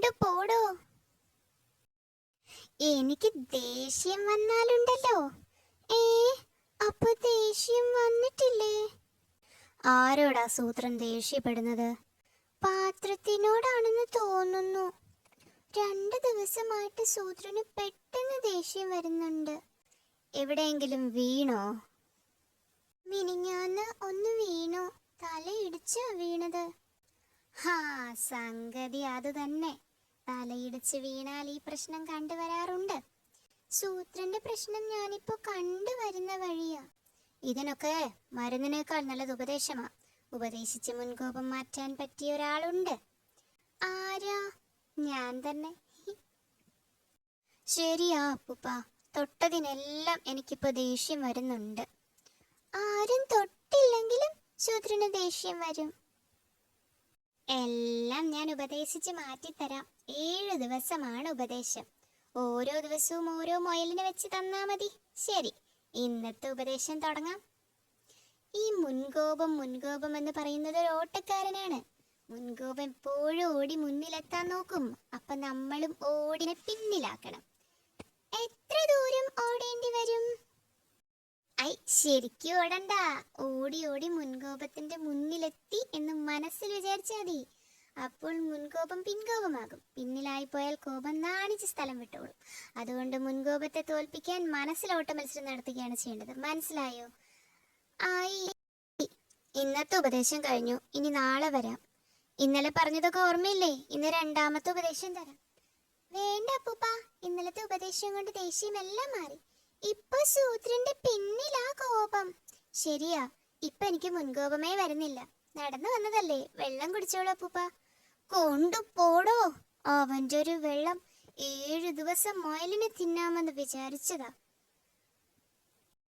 കൊണ്ടുപോടോ. എനിക്ക് ദേഷ്യം വന്നാലുണ്ടല്ലോ. അപ്പൊ ദേഷ്യം വന്നിട്ടില്ലേ? ആരോടാ സൂത്രൻ ദേഷ്യപ്പെടുന്നത്? പാത്രത്തിനോടാണെന്ന് തോന്നുന്നു. 2 ദിവസമായിട്ട് സൂത്രന് പെട്ടെന്ന് ദേഷ്യം വരുന്നുണ്ട്. എവിടെയെങ്കിലും വീണോ? മിനിഞ്ഞാന്ന് ഒന്ന് വീണു. തലയിടിച്ചാ വീണത്. സംഗതി അത് തന്നെ. തലയിടിച്ച് വീണാൽ ഈ പ്രശ്നം കണ്ടുവരാറുണ്ട്. സൂത്രന്റെ പ്രശ്നം ഞാനിപ്പോ കണ്ടുവരുന്ന വഴിയാ. ഇതിനൊക്കെ മരുന്നിനേക്കാൾ നല്ലത് ഉപദേശമാ. ഉപദേശിച്ച് മുൻകോപം മാറ്റാൻ പറ്റിയ ഒരാളുണ്ട്. ആരാ? ഞാൻ തന്നെ. ശരിയാ അപ്പൂപ്പ, തൊട്ടതിനെല്ലാം എനിക്കിപ്പോ ദേഷ്യം വരുന്നുണ്ട്. ആരും തൊട്ടില്ലെങ്കിലും സൂത്രന് ദേഷ്യം വരും. എല്ലാം ഞാൻ ഉപദേശിച്ച് മാറ്റിത്തരാം. 7 ദിവസമാണ് ഉപദേശം. ഓരോ ദിവസവും ഓരോ മുയലിനെ വെച്ച് തന്നാ മതി. ശരി, ഇന്നത്തെ ഉപദേശം തുടങ്ങാം. ഈ മുൻകോപം എന്ന് പറയുന്നത് ഒരു ഓട്ടക്കാരനാണ്. മുൻകോപം എപ്പോഴും ഓടി മുന്നിലെത്താൻ നോക്കും. അപ്പൊ നമ്മളും ഓടിനെ പിന്നിലാക്കണം. എത്ര ദൂരം ഓടേണ്ടി വരും? ശരിക്കും ഓടണ്ട. ഓടി ഓടി മുൻകോപത്തിന്റെ മുന്നിലെത്തി എന്ന് മനസ്സിൽ വിചാരിച്ചാൽ മതി. അപ്പോൾ മുൻകോപം പിൻകോപമാകും. പിന്നിലായി പോയാൽ കോപം നാണിച്ച് സ്ഥലം വിട്ടോളും. അതുകൊണ്ട് മുൻകോപത്തെ തോൽപ്പിക്കാൻ മനസ്സിൽ ഓട്ട മത്സരം നടത്തുകയാണ് ചെയ്യേണ്ടത്. മനസ്സിലായോ? ഇന്നത്തെ ഉപദേശം കഴിഞ്ഞു. ഇനി നാളെ വരാം. ഇന്നലെ പറഞ്ഞതൊക്കെ ഓർമ്മയില്ലേ? ഇന്ന് 2ാമത്തെ ഉപദേശം തരാം. വേണ്ട അപ്പൂപ്പ, ഇന്നലത്തെ ഉപദേശം കൊണ്ട് ദേഷ്യമെല്ലാം മാറി. ഇപ്പൊ സൂത്രന്റെ പിന്നിലാ കോപം. ശരിയാ, ഇപ്പൊ എനിക്ക് മുൻകോപമേ വരുന്നില്ല. നടന്നു വന്നതല്ലേ. വെള്ളം കുടിച്ചോളൂ അപ്പൂപ്പ. കൊണ്ടുപോടോ. അവന്റെ ഒരു വെള്ളം 7 ദിവസം മുയലിനെ തിന്നാമെന്ന് വിചാരിച്ചതാ.